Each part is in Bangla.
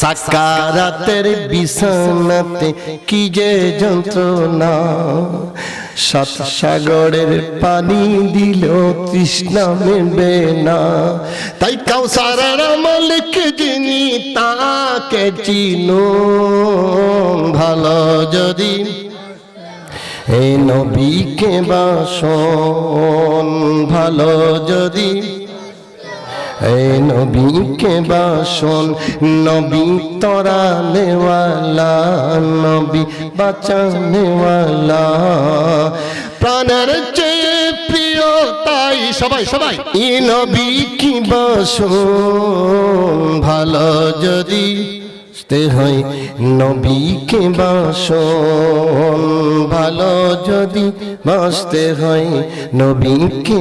সাকারাতের বিছানাতে কি যে যন্ত্রণা, সাত সাগরের পানি দিল তৃষ্ণা মেটে না। তাই কাউসারের মালিক যিনি তাকে চিনো ভালো যদি, এই নবীকে বাসন ভালো যদি, এই নবীকে বাসন। নবী তরানেওয়ালা, নবী বাঁচানেওয়ালা, প্রাণের চেয়ে প্রিয় তাই সবাই সবাই ই নবী কি বাসন ভালো যদি হয়, নবীকে বাসন ভালো যদি বাসতে হয়, নবীকে।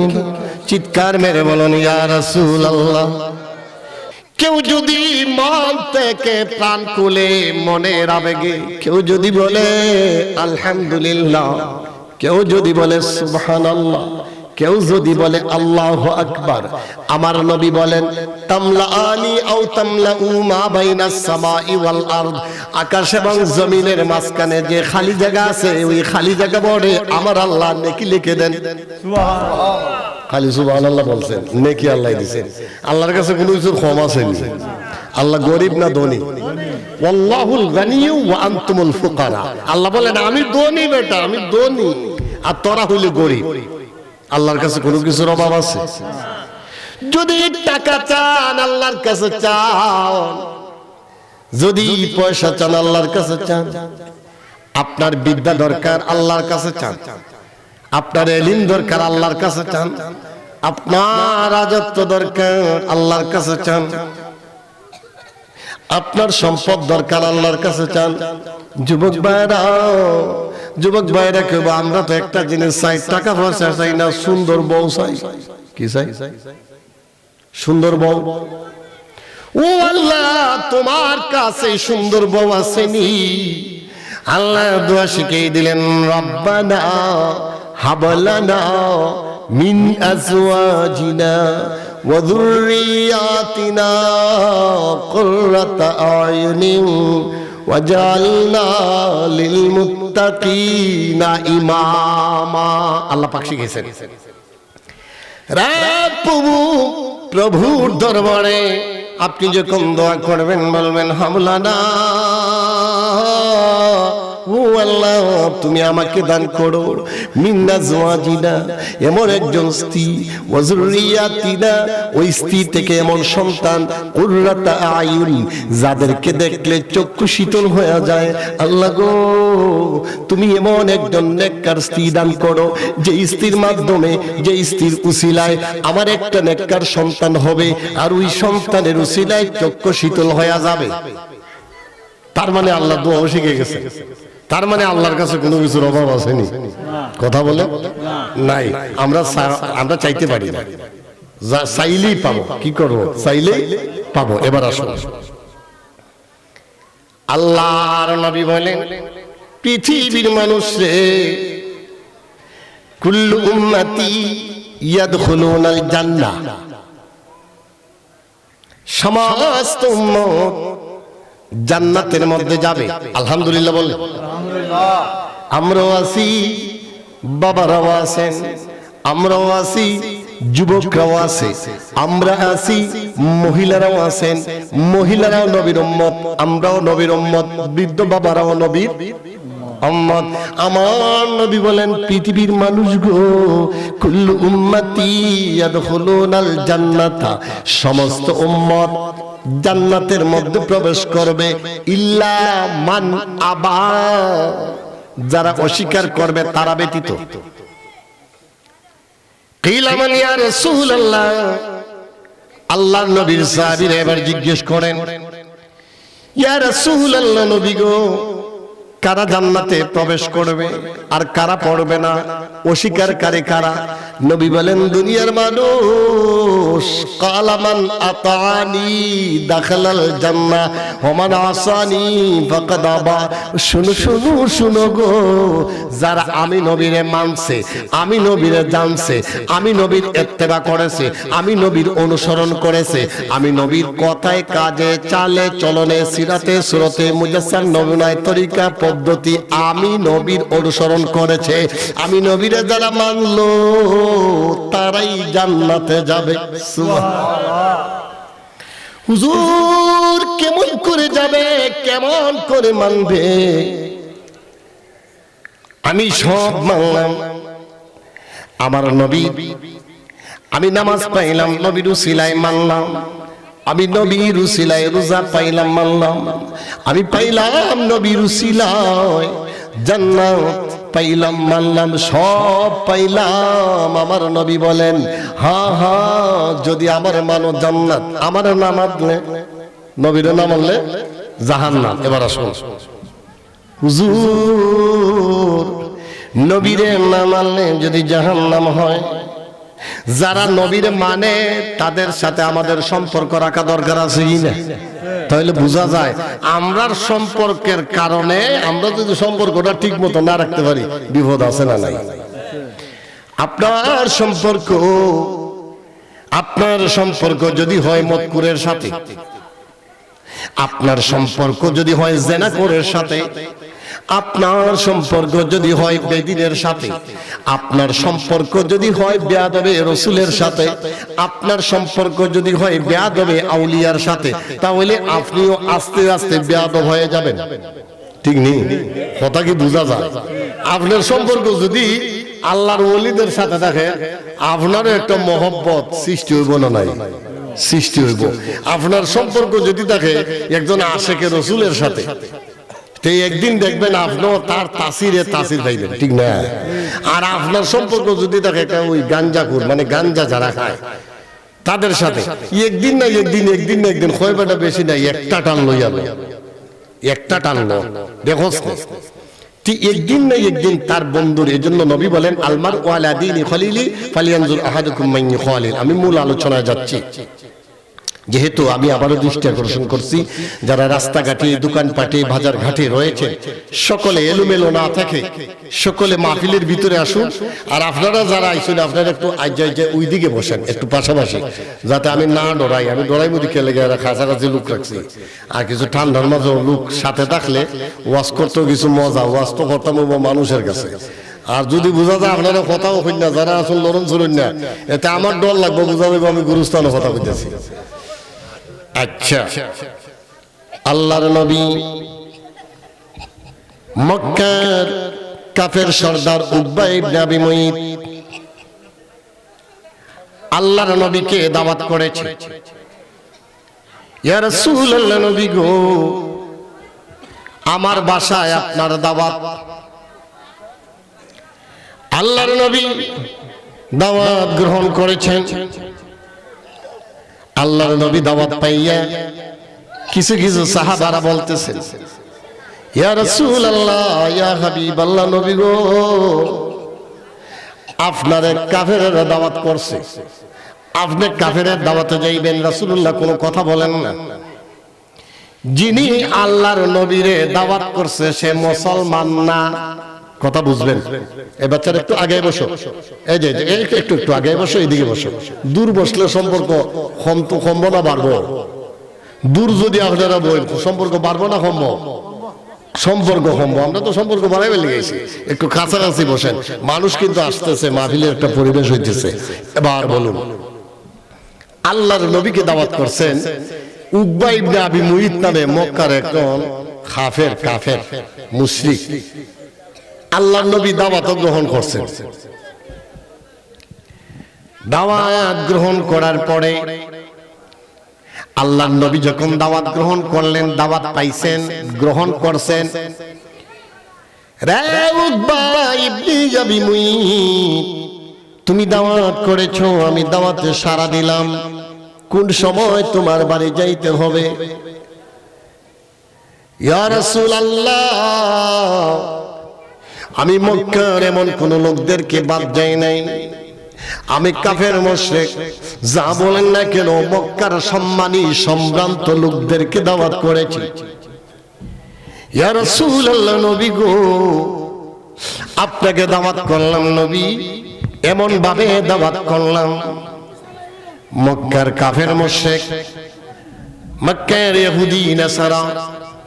চিৎকার মেরে বলুন ইয়া রাসূলুল্লাহ। কেউ যদি মন থেকে প্রাণ খুলে মনের আবেগে কেউ যদি বলে আলহামদুলিল্লাহ, কেউ যদি বলে সুবহানাল্লাহ, কেউ যদি বলে আল্লাহু আকবার, আমার নবী বলেন তামলাআনি আও তামলাউ মা বাইনাস সামাই ওয়াল আরদ, আকাশ এবং জমিনের মাঝখানে যে খালি জায়গা আছে ওই খালি জায়গা ভরে আমার আল্লাহ নেকি লিখে দেন। সুবহানাল্লাহ, খালি সুবহানাল্লাহ বলছেন, নেকি আল্লাহ দিবেন। আল্লাহর কাছে কোনো কিছু কম আছে না। আল্লাহ গরিব না ধনী? ওয়াল্লাহুল গানিয়্যু ওয়া আনতুমুল ফুকারা। আল্লাহ বলেন আমি ধনী বেটা, আমি ধনী আর তোরা হইলে গরিব। আল্লাহর কাছে কোনো কিছুর অভাব আছে? যদি টাকা চান আল্লাহর কাছে চান, যদি পয়সা চান আল্লাহর কাছে চান, আপনার বিদ্যা দরকার আল্লাহর কাছে চান, আপনার ইলম দরকার আল্লাহর কাছে চান, আপনার রাজত্ব দরকার আল্লাহর কাছে চান, আপনার সম্পদ দরকার আল্লাহর কাছে চান। যুবক ভাইরা কেউ আমরা তো একটা জিনিস চাই, টাকা পয়সা চাই না, সুন্দর বউ চাই। কি চাই? সুন্দর বউ। ও আল্লাহ, তোমার কাছে সুন্দর বউ আসেনি? আল্লাহ দোয়া শিখিয়ে দিলেন, রব্বানা হাবলানা মিন আজওয়াজিনা ওয়া যুররিয়াতিনা কুররাতা আয়ুনিন ওয়াজআলনা লিল মুত্তাকিনা ইমামা। আল্লাহ পাক শিখিয়েছেন, প্রভুর দরবারে আপনি যখন দোয়া করবেন বলবেন হামলানা, ও আল্লাহ তুমি আমাকে দান করো মিন আজওয়াজিনা, এমন একজন স্ত্রী, ওয়া যুররিয়াতিনা, ওই স্ত্রী থেকে এমন সন্তান, কুররাতা আয়ুন, যাদেরকে দেখলে চক্ষু শীতল হয়ে যায়। আল্লাহ গো তুমি এমন একজন নেককার স্ত্রী দান করো, যে স্ত্রীর মাধ্যমে, যে স্ত্রীর উসিলায় আমার একটা নেককার সন্তান হবে, আর ওই সন্তানের উসিলায় চক্ষু শীতল হয়ে যাবে। তার মানে আল্লাহ দোয়া শিখে গেছে। তার মানে আল্লাহর কাছে কোনো কিছুর অভাব আসেনি। কথা বলে নাই। আমরা চাইতে পারি না, চাইলেই পাবো। কি করবো? চাইলেই পাবো। এবার আসুন, আল্লাহর নবী বলেন পৃথিবীর মানুষে কুল্লু উম্মতি ইয়াদখুলুনাল জান্নাহ, সমস্ত উম্মত জান্নাতের মধ্যে যাবে। আলহামদুলিল্লাহ বলেন। আমরাও আছি, বাবারাও আছেন, আমরাও আছি, যুবকরাও আছে, আমরা আছি, মহিলারাও আছেন, মহিলারাও নবীর উম্মত, আমরাও নবীর উম্মত, বৃদ্ধ বাবারাও নবীর উম্মত। আমার নবী বলেন পৃথিবীর মানুষ গো, কুল্লু উম্মতি ইয়াদখুলুনাল জান্নাতা, সমস্ত উম্মত জান্নাতের মধ্যে প্রবেশ করবে, ইল্লা মান আবা, যারা অস্বীকার করবে তারা ব্যতীত। কিলা মান ইয়া রাসূলুল্লাহ, আল্লাহর নবীর সাহাবীরা এবার জিজ্ঞেস করেন, ইয়া রাসূলুল্লাহ নবী গো, কারা জান্নাতে প্রবেশ করবে আর কারা পড়বে না, অস্বীকারী কারা? নবী বলেন দুনিয়ার মানুষ ক্বালা মান আতানি দাখালাল জান্নাহ ওয়া মান আসানি ফাকাদ আবা। শুনো গো, যারা আমি নবীরে মানছে, আমি নবীরে জানছে, আমি নবীর ইত্তেবা করেছে, আমি নবীর অনুসরণ করেছে, আমি নবীর কথায় কাজে চালে চলনে সিরাতে সুরতে মুজাসসাম নমুনায় তরিকা পদ্ধতি আমি নবীর অনুসরণ করেছে, আমি নবীরে যারা মানলো তারাই জান্নাতে যাবে। সুবহানাল্লাহ। হুজুর কেমন করে যাবে, কেমন করে মানবে? আমি সব মানলাম, আমার নবী, আমি নামাজ পাইলাম নবীর উসিলায় মানলাম, আমি নবীর উসিলায় রোজা পাইলাম মানলাম, আমি পাইলাম নবীর উসিলায় জান্নাত পাইলাম মানলাম, সব পাইলাম। আমার নবী বলেন হা যদি আমার মানো জান্নাত, আমার না মানলে, নবীর না মানলে জাহান্নাম। এবার আসুন হুজুর, নবীরে না মানলে যদি জাহান্নাম হয়, যারা নবীর মানে তাদের সাথে আমাদের সম্পর্ক রাখা দরকার আছে কি না? তাহলে বোঝা যায় আমরার সম্পর্কের কারণে আমরা যদি সম্পর্কটা ঠিক মতো না রাখতে পারি বিপদ আছে না নাই? আপনার সম্পর্ক যদি হয় মদকুরের সাথে, আপনার সম্পর্ক যদি হয় জেনাকোরের সাথে, আপনার সম্পর্ক যদি হয় বেদিনের সাথে, আপনার সম্পর্ক যদি হয় বেয়াদবে রসুলের সাথে, আপনার সম্পর্ক যদি হয় বেয়াদবে আউলিয়ার সাথে, তাহলে আপনিও আস্তে আস্তে বেয়াদব হয়ে যাবেন। ঠিক নেই? কথা কি বোঝা যায়? আপনার সম্পর্ক যদি আল্লাহর ওলিদের সাথে থাকে, আপনারও একটা মহব্বত সৃষ্টি হইব না? নাই, সৃষ্টি হইব। আপনার সম্পর্ক যদি থাকে একজন আশেকে রসুলের সাথে, একদিন দেখবেন আপনিও তার তাসিরে তাসির পাইবেন। ঠিক না? আর আপনার সম্পর্ক যদি থাকে ওই গাঞ্জাখোর, মানে গাঞ্জা যারা খায় তাদের সাথে, একদিন না একদিন খয়বাটা বেশি নাই, একটা টান লইয়া একটা টানলো দেখো, একদিন না একদিন তার বন্ধুর। এই জন্য নবী বলেন আলমার ওয়ালা দীনি খলিলি ফালিয়ানজুর আহাদুকুম মান ইউখালিল। আমি মূল আলোচনায় যাচ্ছি, যেহেতু আমি আবারও দৃষ্টি আকর্ষণ করছি, যারা রাস্তাঘাটে দোকানপাটে বাজার ঘাটে রয়েছে সকলে এলোমেলো না থাকে, সকলে মাহফিলের ভিতরে আসুন। আর আপনারা যারা আইসুন আপনারা একটু ওই দিকে বসেন, একটু পাশাপাশি, যাতে আমি না ডরাই। আমি ডরাই মুদি খেলে গিয়ে কাছাকাছি লোক রাখছি, আর কিছু ঠান্ডার মাঝে লোক সাথে থাকলে ওয়াজ করতেও কিছু মজা, ওয়াজ তো করতাম মানুষের কাছে। আর যদি বোঝা যায় আপনারা কথাও হইন না, যারা আসুন লড়ন চলুন না, এতে আমার ডর লাগবে, বোঝা যাবে আমি গুরুস্থানে কথা বলতেছি। আচ্ছা, আল্লাহর নবী মক্কার কাফের সর্দার উকবা ইবনে আবি মুইত আল্লাহর নবীকে দাওয়াত করেছে, ইয়া রাসূলুল্লাহ, নবী গো আমার বাসায় আপনার দাওয়াত। আল্লাহর নবী দাওয়াত গ্রহণ করেছেন। আল্লাহর নবী দাওয়াত পাইয়া কিছু কিছু সাহাবারা বলতেছেন, ইয়া রাসূলুল্লাহ, ইয়া হাবিবাল্লাহ, নবী গো আপনার কাফেরেরা দাওয়াত করছে, আপনি কাফেরের দাওয়াতে যাইবেন। রাসূলুল্লাহ কোনো কথা বলেন না। যিনি আল্লাহর নবীরে দাওয়াত করছে সে মুসলমান না, কথা বুঝবেন। এই বাচ্চারা একটু আগে বসো, এই যে একটু আগে বসো, এইদিকে বসো। দূর বসলে সম্পর্ক কমবো না বাড়বো? দূর যদি আপনারা বলেন সম্পর্ক বাড়বো না কমবো? সম্পর্ক কমবো। আমরা তো সম্পর্ক বাড়াই ফেলে গেছি, একটু কাছাকাছি বসেন। মানুষ কিন্তু আসতেছে, মাহফিলের একটা পরিবেশ হইতেছে। এবার বলুন, আল্লাহর নবীকে দাওয়াত করছেন উকবা ইবনে আবি মুইত নামে মক্কার একজন কাফের মুশরিক। আল্লাহর নবী দাওয়াত গ্রহণ করছেন। দাওয়াত গ্রহণ করার পরে আল্লাহর নবী যখন দাওয়াত গ্রহণ করলেন, দাওয়াত পাইছেন, গ্রহণ করছেন, রে উকবা ইবনে আবি মুইত তুমি দাওয়াত করেছো, আমি দাওয়াতে সাড়া দিলাম, কোন সময় তোমার বাড়ি যাইতে হবে? ইয়া রাসূলুল্লাহ, আমি মক্কার এমন কোন লোকদেরকে বাদ যাই নাই, আমি কাফের মুশরিক যা বলেন না কেন মক্কার সম্মানী সম্ভ্রান্ত লোকদেরকে দাওয়াত করেছি। ইয়া রাসূলুল্লাহ, নবী গো, আপনাকে দাওয়াত করলাম নবী, এমন ভাবে দাওয়াত করলাম মক্কার কাফের মুশরিক, মক্কার ইহুদি নাসারা,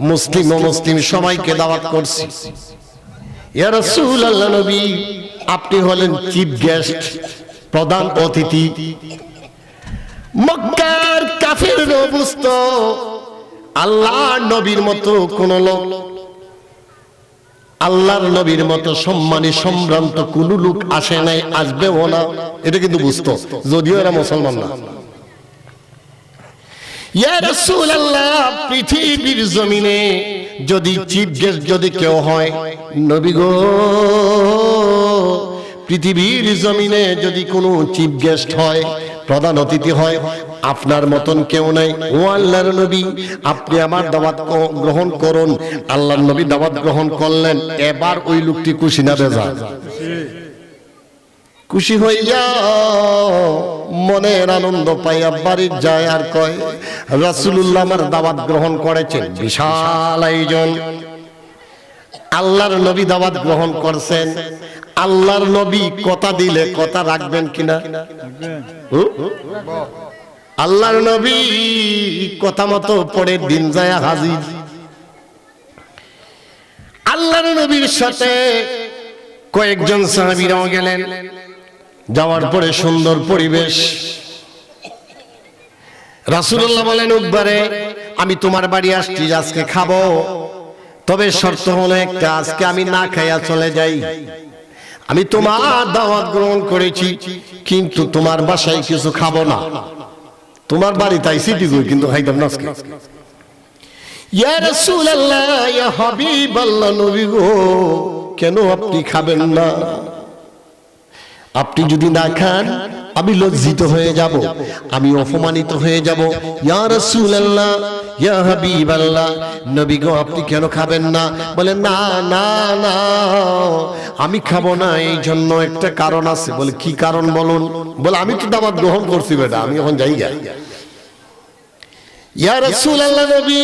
মুসলিম ও মুসলিম সবাইকে দাওয়াত করছি। ইয়া রাসূলুল্লাহ নবী, আপনি হলেন চিফ গেস্ট, প্রধান অতিথি। মক্কার কাফেররা বুঝত আল্লাহর নবীর মতো কোন লোক, আল্লাহর নবীর মতো সম্মানী সম্ভ্রান্ত কোন লোক আসে নাই, আসবেও না, এটা কিন্তু বুঝতো, যদিও এরা মুসলমান না। ইয়া রাসূলুল্লাহ, পৃথিবীর জমিনে যদি চিফ গেস্ট যদি কেউ হয়, নবী গো, পৃথিবীর জমিনে যদি কোনো চিফ গেস্ট হয়, প্রধান অতিথি হয়, আপনার মতন কেউ নাই। ও আল্লাহর নবী, আপনি আমার দাওয়াত গ্রহণ করুন। আল্লাহর নবী দাওয়াত গ্রহণ করলেন। এবার ওই লোকটি খুশি না বেজার? খুশি হইয়া মনের আনন্দ পাইয়া বাড়ি যায় আর কয়, রাসূলুল্লাহ আমার দাওয়াত গ্রহণ করেছেন, বিশাল আয়োজন, আল্লাহর নবী দাওয়াত গ্রহণ করছেন। আল্লাহর নবী কথা দিলে কথা রাখবেন কিনা? আল্লাহর নবী কথা মতো পরের দিন যায় হাজির। আল্লাহর নবীর সাথে কয়েকজন সাহাবীরাও গেলেন। যাওয়ার পরে সুন্দর পরিবেশ। রাসূলুল্লাহ বলেন, উকবারে, আমি তোমার বাড়ি আসছি, আজকে খাবো, তবে শর্ত হলো একটা, আজকে আমি না খাইয়া চলে যাই। আমি তোমার দাওয়াত গ্রহণ করেছি, কিন্তু তোমার বাসায় কিছু খাবো না। তোমার বাড়ি তাই সিটি গই, কিন্তু খাইতাম না আজকে। ইয়া রাসূলুল্লাহ, ইয়া হাবিবাল্লাহ, নবী গো, কেন আপনি খাবেন না? আপনি যদি না খান আমি লজ্জিত হয়ে যাব, আমি অপমানিত হয়ে যাব। ইয়া রাসূলুল্লাহ, ইয়া হাবিবাল্লাহ, নবী গো, আপনি কেন খাবেন না? বলে, না না না, আমি খাবো না, এই জন্য একটা কারণ আছে। বলে, কি কারণ বলুন? বলে, আমি তো দাওয়াত গ্রহণ করছি বেটা, আমি এখন যাই গা। ইয়া রাসূলুল্লাহ, নবী,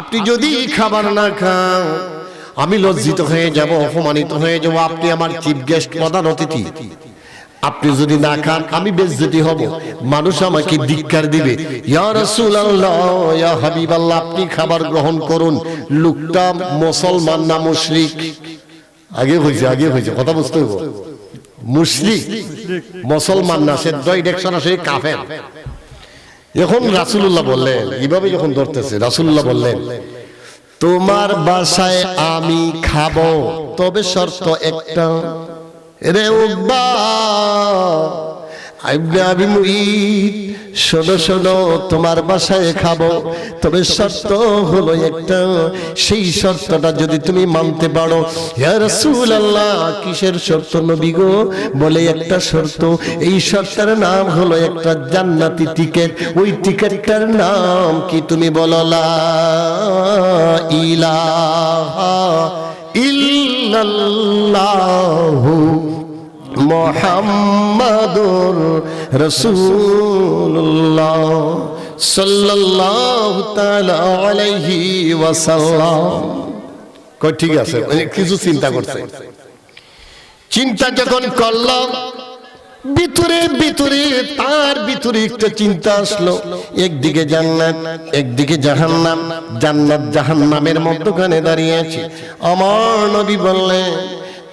আপনি যদি খাবার না খান আমি লজ্জিত হয়ে যাব, অপমানিত হয়ে যাব। আপনি আমার চিফ গেস্ট, প্রধান অতিথি, আপনি যদি না খান আমি বেইজ্জতি হব, মানুষ আমাকে ধিক্কার দিবে। ইয়া রাসূলুল্লাহ, ইয়া হাবিবাল্লাহ, আপনি খাবার গ্রহণ করুন। লোকটা মুসলমান না মুশরিক? আগে হইছে কথা বুঝতে হবে। মুশরিক, মুসলমান না, সে ডাইরেকশন আসে কাফের। এখন রাসূলুল্লাহ বললেন, এইভাবে যখন ধরতেছে, রাসূলুল্লাহ বললেন, তোমার বাসায় আমি খাবো, তবে শর্ত একটা। রে উকবা ইবনে আবি মুঈত, শোনো শোনো, তোমার বাসায় খাবো, তবে শর্ত হলো একটা। সেই শর্তটা যদি তুমি মানতে পারো। ইয়া রাসূলুল্লাহ, কিসের শর্ত নবী গো? বলে, একটা শর্ত, এই শর্তের নাম হলো একটা জান্নাতি টিকেট। ওই টিকেটটার নাম কি? তুমি বলো, লা ইলাহা ইল্লাল্লাহু মুহাম্মাদুর রাসূলুল্লাহ সাল্লাল্লাহু তাআলা আলাইহি ওয়াসাল্লাম। কই ঠিক আছে, কিছু চিন্তা করছে। চিন্তা যখন করলাম, ভিতরে ভিতরে তার ভিতরে একটা চিন্তা আসলো, একদিকে জান্নাত, একদিকে জাহান্নাম। জান্নাত জাহান্নামের মধ্যখানে দাঁড়িয়ে আছে। আমার নবী বললেন,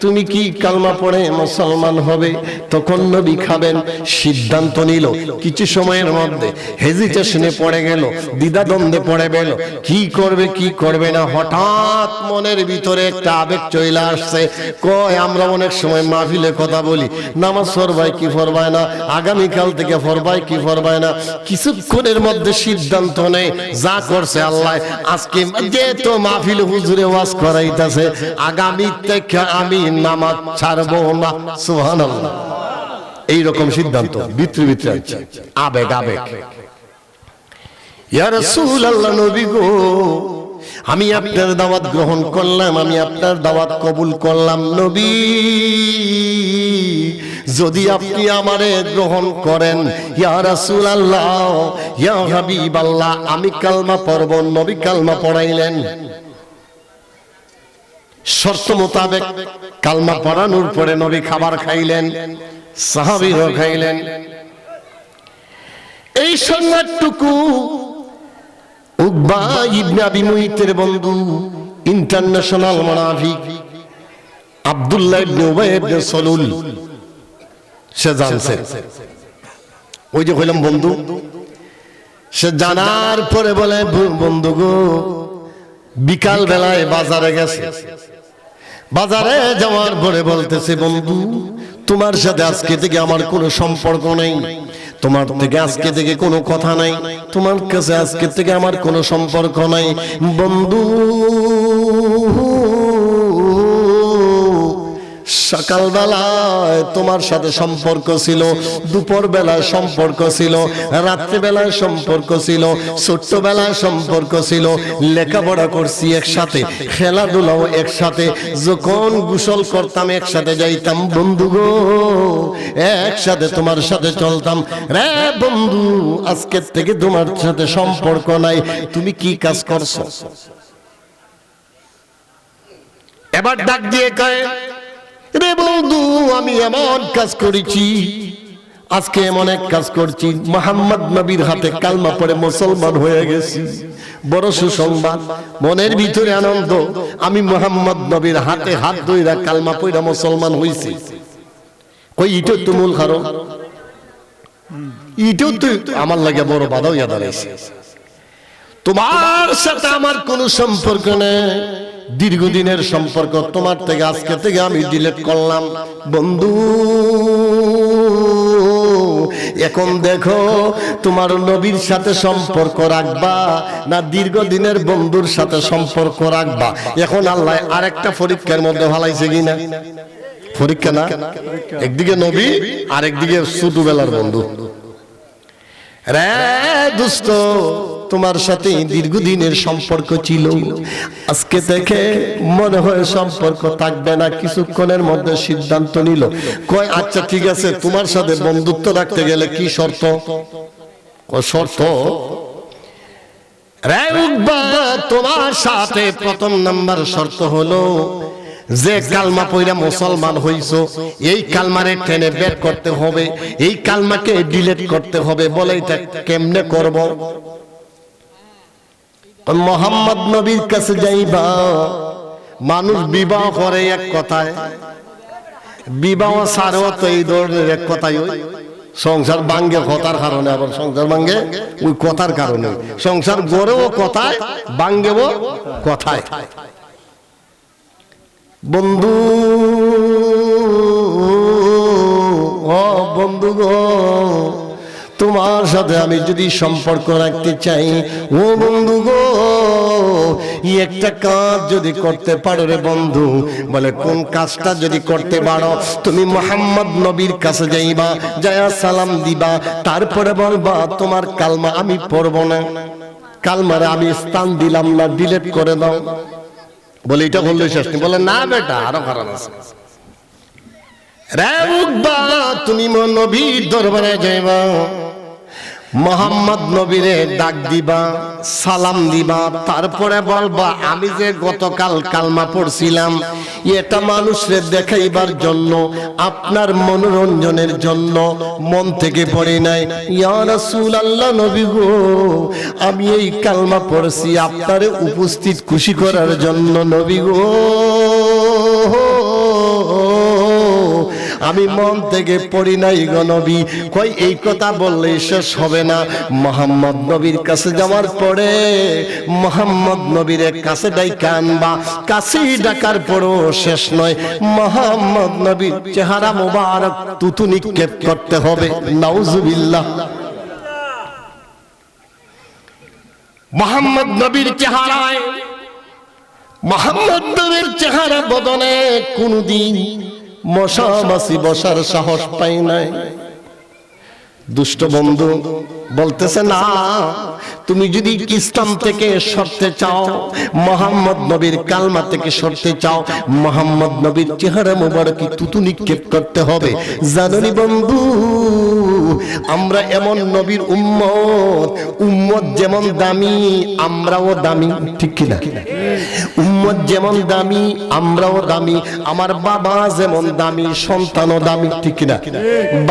তুমি কি কালমা পড়ে মুসলমান হবে? তখন নবী খাবেন। সিদ্ধান্ত নিল। কিছু সময়ের মধ্যে হেজিটেশনে পড়ে গেল, দ্বিধাদ্বন্দ্বে পড়ে গেল, কি করবে কি করবে না। হঠাৎ মনের ভিতরে একটা আবেগ চলে আসছে, কয়, আমরা অনেক সময় মাহফিলে কথা বলি, নামাজ পড়বাই কি পড়বায় না, আগামীকাল থেকে পড়বাই কি পড়বায় না। কিছুক্ষণের মধ্যে সিদ্ধান্ত নেই, যা করছে আল্লাহ, আজকে যেহেতু মাহফিলে হুজুরে ওয়াজ করাইতেছে, আগামী থেকে আমি নামাজ ছাড়বো না। সুবহানাল্লাহ। এইরকম সিদ্ধান্ত ভিতরে ভিতরে আছে, আবেগ আবেগ। ইয়া রাসূলুল্লাহ, নবী গো, আমি আপনার দাওয়াত গ্রহণ করলাম, আমি আপনার দাওয়াত কবুল করলাম। নবী, যদি আপনি আমারে গ্রহণ করেন, ইয়া রাসূলুল্লাহ, ইয়া হাবিবাল্লাহ, আমি কালমা পড়ব। নবী কালমা পড়াইলেন। শর্ত মোতাবেক কালমা পড়ানোর পরে নবী খাবার খাইলেন, সাহাবীও খাইলেন। এই সংবাদটুকু উকবা ইবনে আবি মুইতের বন্ধু, ইন্টারন্যাশনাল মুনাফিক আব্দুল্লাহ ইবনে উবাই ইবনে সালুল সে জানছে। ওই যে কইলাম বন্ধু, সে জানার পরে বলে, বন্ধু গো, বিকাল বেলায় বাজারে গেছে। বাজারে যাওয়ার পরে বলতেছে, বন্ধু তোমার সাথে আজকে থেকে আমার কোনো সম্পর্ক নেই, তোমার থেকে আজকে থেকে কোনো কথা নাই, তোমার কাছে আজকে থেকে আমার কোনো সম্পর্ক নাই। বন্ধু সকালবেলায় তোমার সাথে সম্পর্ক ছিল, দুপুর বেলায় সম্পর্ক ছিল, রাত্রিবেলায় সম্পর্ক ছিল, ছোট্টবেলায় সম্পর্ক ছিল, লেখাপড়া করছি একসাথে, খেলাধুলাও একসাথে, যখন গোসল করতাম একসাথে যাইতাম। বন্ধু গো, একসাথে তোমার সাথে চলতাম। রে বন্ধু, আজকের থেকে তোমার সাথে সম্পর্ক নাই। তুমি কি কাজ করছো? এবার ডাক দিয়ে কয়, রে বন্ধু, আমি এমন কাজ করেছি, আজকে এমন এক কাজ করছি, মুহাম্মদ নবীর হাতে কালমা পড়ে মুসলমান হয়ে গেছি। বড় সুসংবাদ, মনের ভিতরে আনন্দ। আমি মুহাম্মদ নবীর হাতে হাত ধইরা কালমা পড়া মুসলমান হইছি। কই ইটো তো মূল কারণ, ইটো তো আমার লাগে বড় বাধা হইয়া দাঁড়াইছে। তোমার সাথে আমার কোনো সম্পর্ক নেই, দীর্ঘদিনের সম্পর্ক, তোমার থেকে আজকে থেকে আমি ডিলিট করলাম। বন্ধু এখন দেখো, তোমার নবীর সাথে সম্পর্ক রাখবা না দীর্ঘদিনের বন্ধুর সাথে সম্পর্ক রাখবা? এখন আল্লাহ আরেকটা পরীক্ষার মধ্যে ভালাইছে কিনা? পরীক্ষা না, একদিকে নবী আর একদিকে ছোটবেলার বন্ধু। রে দোস্ত, তোমার সাথে দীর্ঘদিনের সম্পর্ক ছিল, আজকে থেকে মনে হয় সম্পর্ক থাকবে না। কিছুক্ষণের মধ্যে সিদ্ধান্ত নিল, কয় আচ্ছা ঠিক আছে, তোমার সাথে বন্ধুত্ব রাখতে গেলে কি শর্ত? শর্ত রে উকবা, তোমার সাথে প্রথম নাম্বার শর্ত হলো যে কালমা পয়রা মুসলমান হইছো, এই কালমারে টেনে বের করতে হবে, এই কালমাকে ডিলিট করতে হবে। বলে এটা কেমনে করব? মুহাম্মদ নবীর কাছে যাইবা। মানুষ বিবাহ করে এক কথায়, বিবাহ ছাড়াও তো এই ধরনের এক কথাই ওই সংসার ভাঙ্গে কথার কারণে, আবার সংসার ভাঙ্গে ওই কথার কারণে, সংসার গড়েও কথায়, ভাঙ্গেও কথায়। বন্ধু ও বন্ধু গো, তোমার সাথে আমি যদি সম্পর্ক রাখতে চাই, ও বন্ধু গো, একটা কাজ যদি করতে পারো রে বন্ধু। বলে কোন কাজটা যদি করতে পারো? তুমি মুহাম্মদ নবীর কাছে যাইবা, যায়া সালাম দিবা, তারপরে বলবা তোমার কালমা আমি পড়ব না, কালমারে আমি স্থান দিলাম না, ডিলিট করে দাও। বলে এটা বললে শেষ নেই। বলে না বেটা, আরো কারণ আছে। রে উকবা, তুমি নবীর দরবারে যাইবা, মুহাম্মদ নবীরে ডাক দিবা, সালাম দিবা, তারপরে বলবা আমি যে গতকাল কালমা পড়ছিলাম, এটা মানুষরে দেখাইবার জন্য, আপনার মনোরঞ্জনের জন্য মন থেকে পড়ে নাই। ইয়া রাসূলুল্লাহ, নবী গো, আমি এই কালমা পড়ছি আপনারে উপস্থিত খুশি করার জন্য। নবী গো, আমি মন থেকে পড়ি নাই গো নবী। কই এই কথা বললে শেষ হবে না। মুহাম্মদ নবীর কাছে যাওয়ার পরে মুহাম্মদ নবীর কাছে ডাইকা আনবা। কাছেই ডাকার পরও শেষ নয়, মুহাম্মদ নবীর চেহারা মোবারক তুতু নিক্ষেপ করতে হবে। নাউজুবিল্লাহ। মুহাম্মদ নবীর চেহারায়, মুহাম্মদ নবীর চেহারা বদনে কোনদিন মশা মাছি বসার সাহস পাই নাই। দুষ্ট বন্ধু বলতেছে না, তুমি যদি ইসলাম থেকে সরতে চাও, মুহাম্মদ নবীর কালমা থেকে সরতে চাও, মুহাম্মদ নবীর চেহারা মোবারকে থুতু নিক্ষেপ করতে হবে। জানোনি বন্ধু, আমরা এমন নবীর উম্মত, উম্মত যেমন দামি আমরাও দামি, ঠিক কিনা? উম্মত যেমন দামি আমরাও দামি। আমার বাবা যেমন দামি সন্তানও দামি, ঠিক কিনা?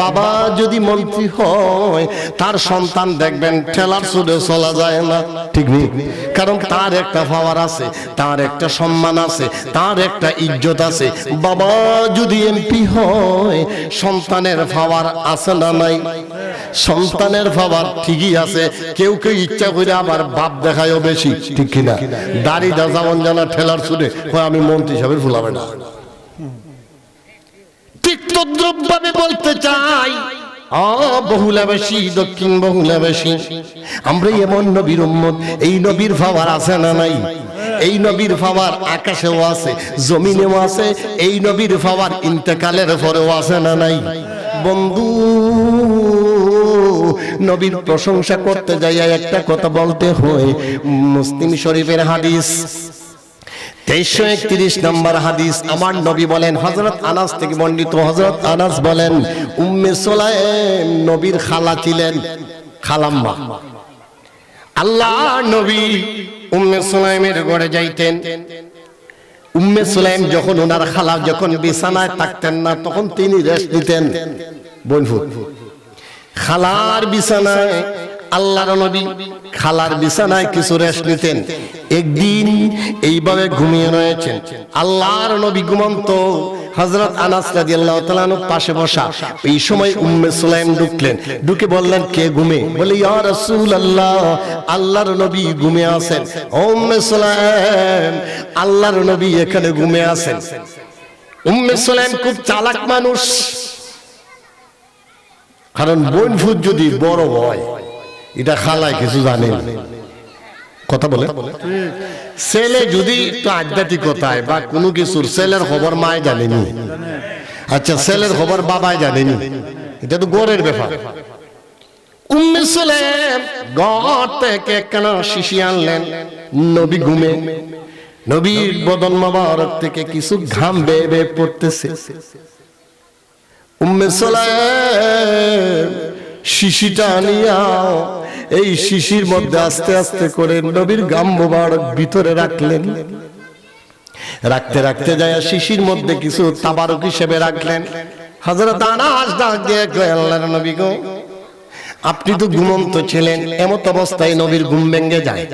বাবা যদি মন্ত্রী হয়, তার সন্তান দেখবেন ঠেলার সুরে চলা যায় না, ঠিক নেই? কারণ তার একটা পাওয়ার আছে, তার একটা সম্মান আছে, তার একটা ইজ্জত আছে। বাবা যদি এমপি হয়, সন্তানের পাওয়ার আছে না নাই? সন্তানের পাওয়ার ঠিকই আছে। কেউ কেউ ইচ্ছা করে আবার বাপ দেখায়ও বেশি, ঠিক কিনা? দাড়িটা যেমন জানা ঠেলার সুরে আমি মন্ত্রী সাহেবের ফুলাবে না। ঠিক তদ্রুপভাবে বলতে চাই, বহুলাবেশী দক্ষিণ বহুলাবেশী আমরা এমন নবীর উম্মত। এই নবীর পাওয়ার আছে না নাই? এই নবীর পাওয়ার আকাশেও আছে, জমিনেও আছে। এই নবীর পাওয়ার ইন্তেকালের পরেও আছে না নাই? বন্ধু, নবীর প্রশংসা করতে যাইয়া একটা কথা বলতে হয়। মুসলিম শরীফের হাদিস 2331 নম্বর হাদিস, আমার নবী বলেন, হযরত আনাস থেকে বর্ণিত, হযরত আনাস বলেন, উম্মে সুলাইম নবীর খালা ছিলেন, খালাম্মা। আল্লাহ নবী উম্মে সুলাইমের ঘরে যাইতেন। উম্মে সুলাইম যখন ওনার খালা যখন বিছানায় থাকতেন না, তখন তিনি রেস্ট নিতেন। বন্ধু, খালার বিছানায় আল্লাহর নবী খালার বিছানায় কিছু রেস্ট নিতেন। একদিন এইভাবে ঘুমিয়ে রয়েছেন, আল্লাহর নবী ঘুমন্ত, হযরত আনাস রাদিয়াল্লাহু তাআলা আনহু পাশে বসা। এই সময় উম্মে সুলাইম ঢুকলেন, ঢুকে বললেন, কে ঘুমে? বলে, ইয়া রাসূলুল্লাহ, আল্লাহর নবী ঘুমে আছেন। উম্মে সুলাইম, আল্লাহর নবী এখানে ঘুমে আছেন। উম্মে সুলাইম খুব চালাক মানুষ, কারণ বোন ফুট যদি বড় হয়, এটা খালায় কিছু জানে না, কথা বলে। ছেলে যদি একটু আধ্যাত্মিকতায় বা কোনো কিছুর, ছেলের খবর মায় জানেনি, আচ্ছা ছেলের খবর বাবাই জানেনি, এটা তো গড়ের ব্যাপার। উম্মে সুলাইম ঘর থেকে কেন শিশি আনলেন, নবী ঘুমে, নবীর বদন মোবারক থেকে কিছু ঘাম বেয়ে বেয়ে পড়তেছে। উম্মে সুলাইম শিশিটা নিয়া এই শিশির মধ্যে আস্তে আস্তে করে নবীর গাম মোবারক ভিতরে রাখলেন। রাখতে রাখতে যায় শিশির মধ্যে কিছু তাবারক হিসেবে রাখলেন। হযরত আনাস ডাক দিয়ে কয়, আল্লাহর নবী গো, আপনি তো ঘুমন্ত ছিলেন, এমত অবস্থায় নবীর ঘুম ভেঙে যায়।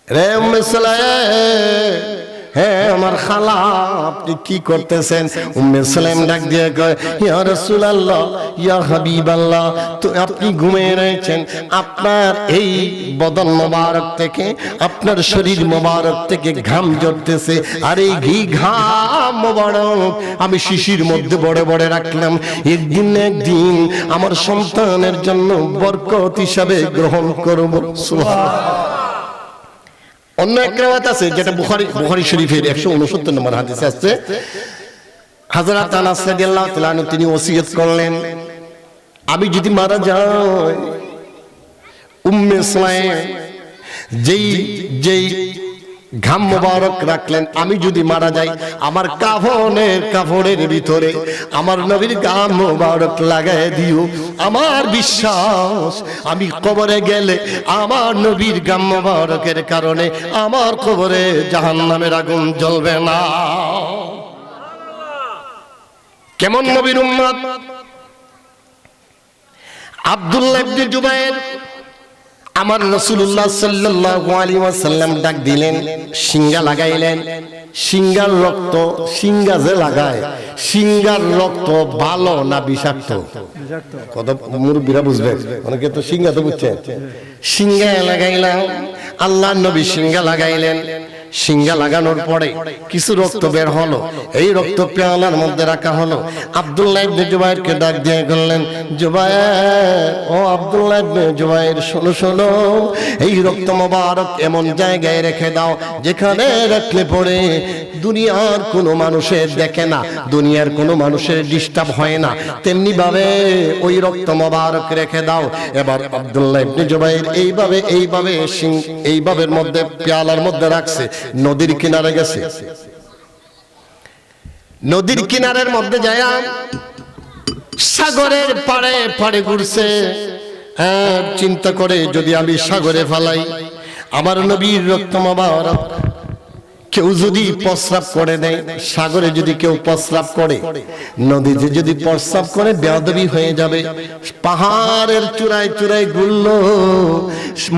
রে উম্মে সুলাইম, হ্যাঁ আমার খালা, আপনি কি করতেছেন? উম্মে সুলাইম ডাক দিয়ে কয়, ইয়া রাসূলুল্লাহ, ইয়া হাবিবাল্লাহ, তো আপনি ঘুমিয়ে রয়েছেন, আপনার এই বদন মোবারক থেকে, আপনার শরীর মোবারক থেকে ঘাম ঝরতেছে, আর এই ঘাম মোবারক আমি শিশির মধ্যে বড় বড় রাখলাম। একদিন না একদিন আমার সন্তানের জন্য বরকত হিসাবে গ্রহণ করব। সুবহানাল্লাহ। অন্য এক রিওয়ায়াত আছে, যেটা বুখারী শরীফের 169 নম্বর হাদিসে আছে, হযরত আনাস রাদিয়াল্লাহু তাআলা আনহু তিনি ওসিয়ত করলেন, আমি যদি মারা যাই, উম্মে সুলাইম যেই ঘাম মোবারক রাখলেন, আমি যদি মারা যাই, আমার কাফনের ভিতরে আমার নবীর ঘাম মোবারক লাগাই দিও। আমার বিশ্বাস, আমি কবরে গেলে আমার নবীর ঘাম মোবারকের কারণে আমার কবরে জাহান্নামের আগুন জ্বলবে না। কেমন নবীর উম্মত! আব্দুল্লাহ ইবনে জুবায়ের, আমার রাসূলুল্লাহ সাল্লাল্লাহু আলাইহি ওয়াসাল্লাম ডাক দিলেন, সিঙ্গা লাগাইলেন। সিঙ্গার রক্ত, সিঙ্গা যে লাগায়, সিঙ্গার রক্ত ভালো না বিষাক্ত? কত মুরব্বীরা বুঝবে, অনেকে তো সিঙ্গা তো বুঝছেন। সিঙ্গা লাগাইলাম, আল্লাহ নবী সিঙ্গা লাগাইলেন। সিঙ্গা লাগানোর পরে কিছু রক্ত বের হলো, এই রক্ত পেয়ালার মধ্যে রাখা হলো। আব্দুল্লাহ ইবনে জুবাইরকে ডাক দিয়ে বললেন, জুবাইর, ও আব্দুল্লাহ ইবনে জুবাইর, শোনো শোনো, এই রক্ত মোবারক এমন জায়গায় রেখে দাও যেখানে রাখলে পরে দুনিয়ার কোনো মানুষের দেখে না, দুনিয়ার কোনো মানুষের ডিস্টার্ব হয় না, তেমনি ভাবে ওই রক্ত মোবারক রেখে দাও। এবার আব্দুল্লাহ ইবনে জুবাইর এইভাবে মধ্যে পেয়ালার মধ্যে রাখছে, নদীর কিনারে গেছে। নদীর কিনারের মধ্যে যায় সাগরের পাড়ে পাড়ে ঘুরছে। চিন্তা করে, যদি আমি সাগরে ফেলাই আমার নবীর রক্ত মোবারক, কেউ যদি প্রস্রাব করে দেয়, সাগরে যদি কেউ প্রস্রাব করে, নদীতে যদি প্রস্রাব করে, বেয়াদবি হয়ে যাবে। পাহাড়ের চূড়ায় চূড়ায় ঘুরলো,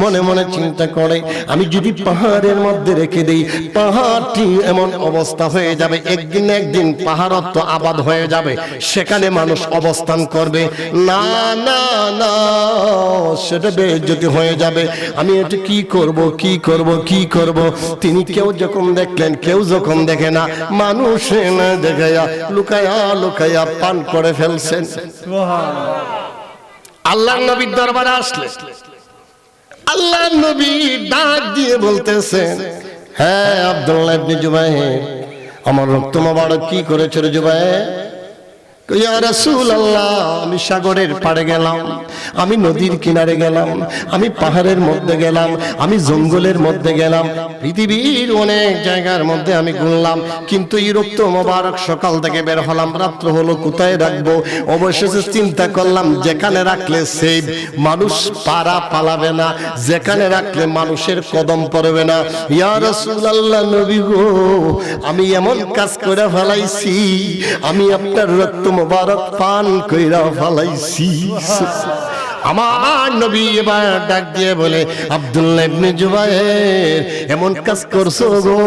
মনে মনে চিন্তা করে, আমি যদি পাহাড়ের মধ্যে রেখে দিই, পাহাড়টি এমন অবস্থা হয়ে যাবে, একদিন না একদিন পাহাড়ত্ব আবাদ হয়ে যাবে, সেখানে মানুষ অবস্থান করবে, না না না, সেটা বেইজ্জতি হয়ে যাবে। আমি এটা কি করব কি করব কি করব। তিনি কেউ যখন দেখলেন, কেউ যখন দেখে না, মানুষ না দেখায়া লুকায়া লুকায়া পান করে ফেলছেন। আল্লাহর নবীর দরবারে আসলে আল্লাহর নবী ডাক দিয়ে বলতেছেন, হ্যাঁ আব্দুল্লাহ ইবনে জুবাইর, আমার রক্ত মোবারক কি করেছে রে জুবাইর? ইয়া রাসূলুল্লাহ, আমি সাগরের পাড়ে গেলাম, আমি নদীর কিনারে গেলাম, আমি পাহাড়ের মধ্যে গেলাম, আমি জঙ্গলের মধ্যে গেলাম, পৃথিবীর অনেক জায়গার মধ্যে আমি ঘুরলাম, কিন্তু এই রক্ত মোবারক সকাল থেকে বের হলাম, রাত্র হলো, কোথায় রাখবো? অবশেষে চিন্তা করলাম, যেখানে রাখলে সেই মানুষ পারা পালাবে না, যেখানে রাখলে মানুষের কদম পড়বে না। ইয়া রাসূলুল্লাহ, নবী গো, আমি এমন কাজ করে ফেলাইছি, আমি আপনার রক্ত মোবারক পান কইরা ফেলাইছি। আমার নবী এবার ডাক দিয়ে বলে, আব্দুল্লাহ ইবনে জুবাইর, এমন কাজ করছো গো,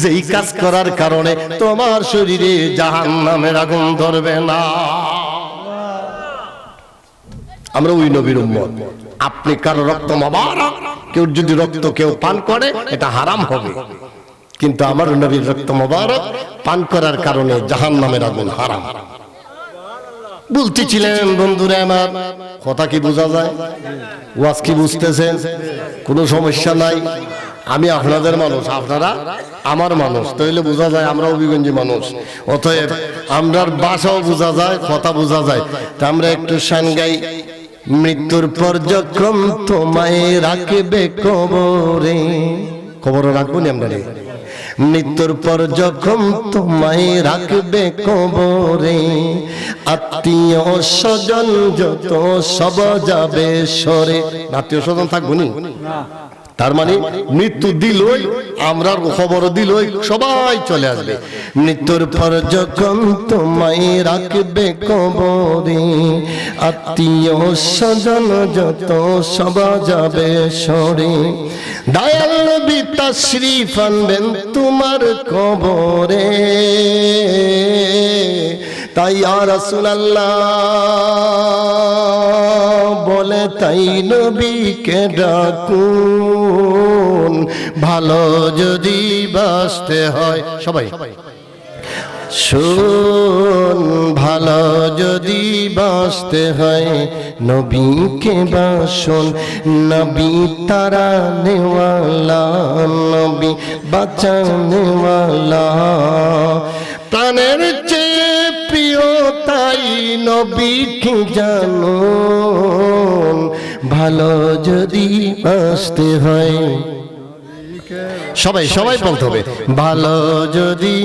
যেই কাজ করার কারণে তোমার শরীরে জাহান্নামের আগুন ধরবে না। আমরা ওই নবীর উম্মত। আপনি কারো রক্ত মোবারক, কেউ যদি রক্ত কেউ পান করে, এটা হারাম হবে, কিন্তু আমার নবীর রক্ত মোবারক পান করার কারণে জাহান্নামের আগুন হারাম। বলতেছিলেন বন্ধুরা আমার, কথা কি বোঝা যায়? ওয়াজ কি বুঝতেছেন? কোনো সমস্যা নাই। আমি আপনাদের মানুষ, আপনারা আমার মানুষ, তাইলে বোঝা যায় আমরা অভিগঞ্জি মানুষ, অতএব আমরার ভাষাও বোঝা যায়, কথা বোঝা যায়। তা আমরা একটু শান গাই, মৃত্যুর পর যখন তোমায় রাখবে কবরে, কবরে রাখবো নি আমরা, মৃত্যুর পর যখন তোমায় রাখবে কবরে, আত্মীয় স্বজন যত সব যাবে সরে। আত্মীয় স্বজন থাকবো নি? তার মানে মৃত্যু দিলই, আমরা খবর দিলই, সবাই চলে আসবে। মৃত্যুর পর যখন তোমায় রাখবে কবরে, আত্মীয় স্বজন যত সব যাবে সরে, দয়াল নবী তাশরীফ আনবেন তোমার কবরে। তাই ইয়া রাসূলুল্লাহ বলে, তাই নবীকে ডাকুন, ভালো যদি বাঁচতে হয়। সবাই শুন, ভালো যদি বাঁচতে হয় নবীকে বাসুন, নবী তারানেওয়ালা, নবী বাঁচানেওয়ালা, প্রাণের চেয়ে প্রিয় তাই নবীকে জানুন, ভালো যদি বাঁচতে হয়। সবাই সবাই বলতে হবে, ভালো যদি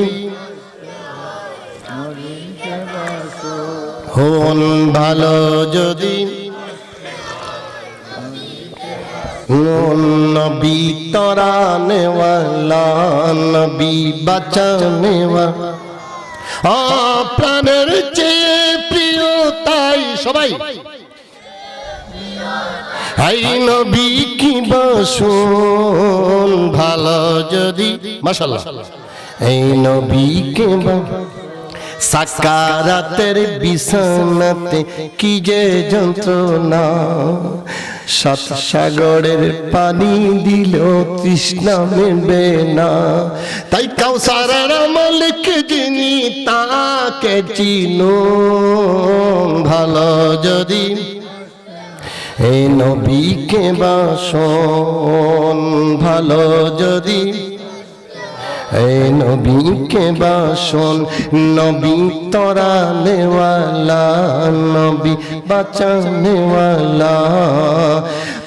হন, ভালো যদি নবী তরানেওয়ালা, নবী বাঁচানেওয়ালা, প্রাণের চেয়ে প্রিয় তাই। সবাই এই নবী কি বাসুন, ভালো যদি, মাশাআল্লাহ, এই নবীকে সাকারাতের বিছানাতে কি যে যন্ত্রণা, সাত সাগরের পানি দিল তৃষ্ণা মেটে না। তাই কাউসারের মালিক যিনি তাকে চিনো ভালো যদি এই নবীকে বাসন ভালো যদি এই নবীকে বাসন নবী তরানেওয়ালা নবী বাঁচানেওয়ালা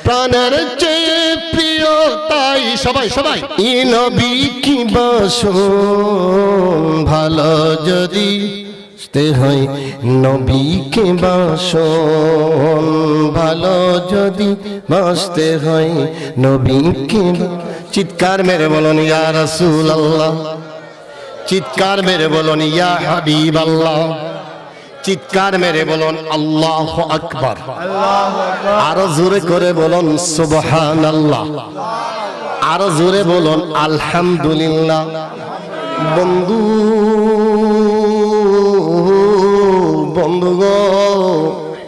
প্রাণের চেয়ে প্রিয় তাই সবাই সবাই এই নবী কি বাসন ভালো যদি হয় নবীকে বাসন ভালো যদি বাঁচতে হয় নবীকে। চিৎকার মেরে বলুন ইয়া রাসূলুল্লাহ, চিৎকার মেরে বলুন ইয়া হাবিবাল্লাহ, চিৎকার মেরে বলুন আল্লাহু আকবার, আরো জোরে করে বলুন সুবহানাল্লাহ, আরো জোরে বলুন আলহামদুলিল্লাহ। বন্ধু বন্ধুগণ